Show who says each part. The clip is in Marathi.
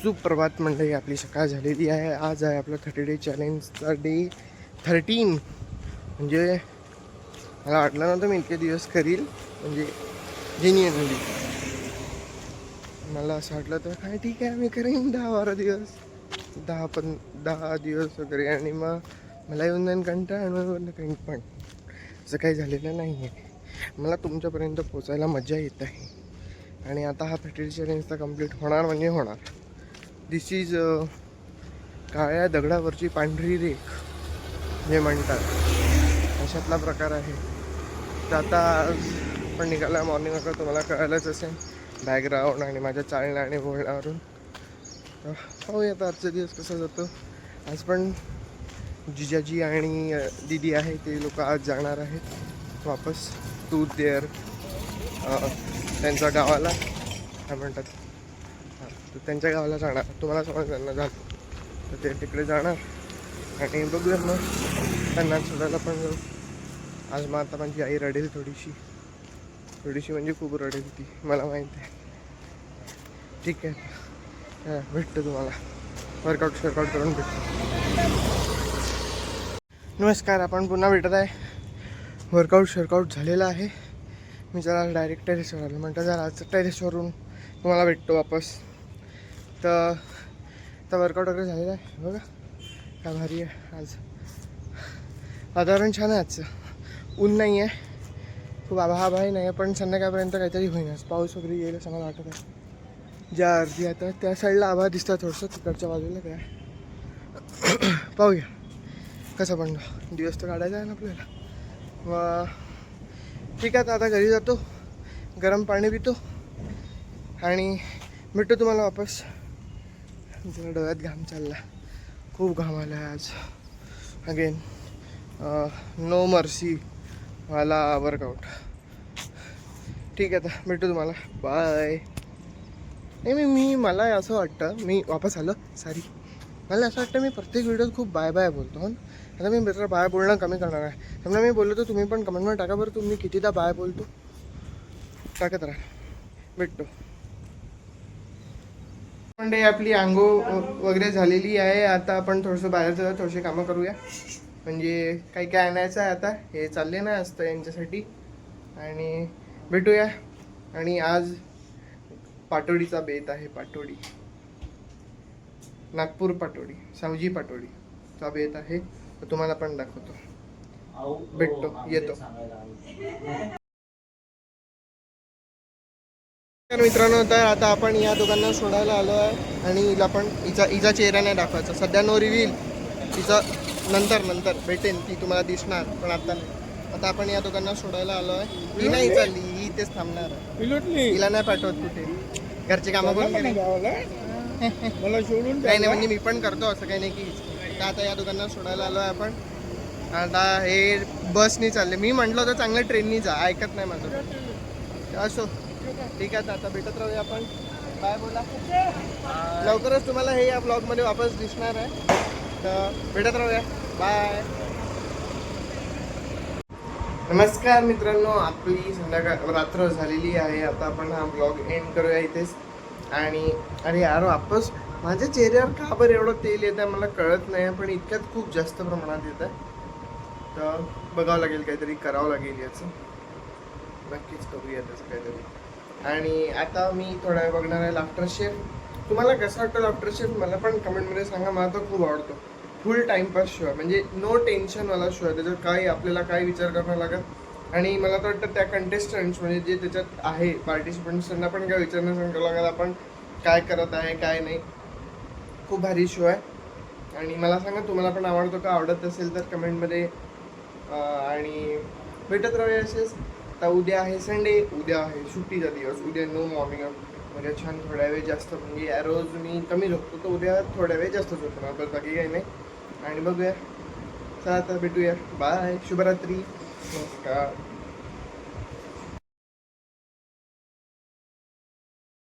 Speaker 1: सुप्रभात मंडळी, आपली सकाळ झालेली आहे. आज आहे आपलं 30 डे चॅलेंजचा डे 13. म्हणजे मला वाटलं नव्हतं मी इतके दिवस करील, म्हणजे जेन्युइनली मला असं वाटलं तर काय ठीक आहे मी करीन 10-12 दिवस, 10 दिवस वगैरे, आणि मग मला येऊन जाईन कंटाळा आणि मग काही. पण असं काही झालेलं नाही आहे. मला तुमच्यापर्यंत पोचायला मजा येत आहे. आणि आता हा 30 डे चॅलेंजचा कंप्लीट होणार म्हणजे होणार. दिस इज काळ्या दगडावरची पांढरी रेख जे म्हणतात, अशातला प्रकार आहे. तर आता पण निघाला मॉर्निंग वॉकर, तुम्हाला कळायलाच असेल बॅकग्राऊंड आणि माझ्या चालण्या आणि बोलण्यावरून. तर पाहूया आता आजचा दिवस कसा जातो. आज पण जिजाजी आणि दीदी आहे ते लोक आज जाणार आहेत वापस टू देअर त्यांच्या गावाला, काय म्हणतात, तर त्यांच्या गावाला जाणार. तुम्हाला समजलं झालं तर ते तिकडे जाणार आणि बघूया मग त्यांना सोडायला पण जाऊ. आज मग आता माझी आई रडेल थोडीशी म्हणजे खूप रडेल ती, मला माहीत आहे. ठीक आहे, भेटतो तुम्हाला वर्कआउट करून भेटतो. नमस्कार, आपण पुन्हा भेटत आहे. वर्कआउट झालेलं आहे. मी जरा डायरेक्ट टेरेसवर आलो, म्हणतं जरा आज टेरेसवरून तुम्हाला भेटतो वापस. तर वर्कआउट वगैरे झालेलं आहे. बघा काय भारी आहे. आज वातावरण छान आहे. आजचं ऊन नाही आहे, खूप आभाळही नाही आहे, पण संध्याकाळपर्यंत काहीतरी होईनच. पाऊस वगैरे येईल असं मला वाटत आहे. ज्या अर्धी आता त्या साईडला आभाळ दिसतं थोडंसं, तिकडच्या बाजूला काय पाहूया कसं. पण दिवस तर काढायचा आहे ना आपल्याला. मग ठीक आहे, आता घरी जातो, गरम पाणी पितो आणि भेटतो तुम्हाला वापस. जरा डोळ्यात घाम चालला, खूप घाम आला आहे आज. अगेन नो मर्सी वाला वर्कआउट. ठीक आहे, आता भेटतो तुम्हाला, बाय. नाही मला असं वाटतं, मी वापस आलो, सॉरी. मला असं वाटतं मी प्रत्येक व्हिडिओत खूप बाय बाय बोलतो. हो, आता मी जरा बाय बोलणं कमी करणार आहे. समजा मी बोललो तर तुम्ही पण कमेंटमध्ये टाका बरं, तुम्ही कितीदा बाय बोलतो. टाकत राहा, भेटतो. म्हणजे आपली आंघोळ वगैरे झालेली आहे. आता आपण थोडंसं बाहेर जाऊ, थोडीशी कामं करूया. म्हणजे काय आणायचं आहे आता, हे चालले नाही असतं यांच्यासाठी. आणि भेटूया. आणि आज पाटोडीचा बेत आहे, पाटोडी, नागपूर पाटोडी, सावजी पाटोडीचा बेत आहे. तर तुम्हाला पण दाखवतो, भेटतो, येतो. तर मित्रांनो, तर आता आपण या दोघांना सोडायला आलो आहे. आणि हिला पण हिचा चेहरा नाही दाखवायचा सध्या, नो रिव्हील. तिचा नंतर भेटेन, ती तुम्हाला दिसणार, पण आता नाही. आता आपण या दोघांना सोडायला आलो आहे. ही नाही चालली, ही इथेच थांबणार आहे. हिला नाही पाठवत कुठे, घरची कामं कोण करेल. मला सोडून नाही म्हणजे मी पण करतो, असं काही नाही की. तर आता या दोघांना सोडायला आलो आहे आपण. आता हे बसनी चालले. मी म्हटलं होतं चांगलं ट्रेननी जा, ऐकत नाही माझं. असो, ठीक आहे. आता भेटत राहूया आपण. बाय बोला. लवकरच तुम्हाला हे या ब्लॉगमध्ये वापस दिसणार आहे. तर भेटत राहूया, बाय. नमस्कार मित्रांनो, आपली संध्याकाळ रात्र झालेली आहे. आता आपण हा ब्लॉग एंड करूया इथेच. आणि अरे यार, वापस माझ्या चेहऱ्यावर का बरं एवढं तेल येत आहे मला कळत नाही, पण इतक्यात खूप जास्त प्रमाणात येत आहे. तर बघावं लागेल, काहीतरी करावं लागेल याचं. नक्कीच करूया त्याचं काहीतरी. आणि आता मी थोडा वेळ बघणार आहे लाफ्टर शेफ. तुम्हाला कसं वाटतं लाफ्टर शेफ, मला पण कमेंटमध्ये सांगा. मला तर खूप आवडतो. फुल टाईमपास शो आहे, म्हणजे नो टेन्शनवाला शो आहे. त्याच्यात काही आपल्याला काही विचार करावा लागत. आणि मला तर वाटतं त्या कंटेस्टंट्स, म्हणजे जे त्याच्यात आहे पार्टिसिपंट्स, त्यांना पण काय विचारणं सांगावं लागेल आपण काय करत आहे काय नाही. खूप भारी शो आहे. आणि मला सांगा तुम्हाला पण आवडतो का, आवडत असेल तर कमेंटमध्ये. आणि भेटत राहूया असेच. आता उद्या आहे संडे, उद्या आहे सुट्टीचा दिवस. उद्या नो मॉर्निंग अप. उद्या छान थोड्या वेळ जास्त, म्हणजे रोज मी कमी झोपतो, तर उद्या थोड्या वेळ जास्त झोपणार, तर बाकी काही नाही. आणि बघूया, चला आता भेटूया, बाय, शुभरात्री, नमस्कार.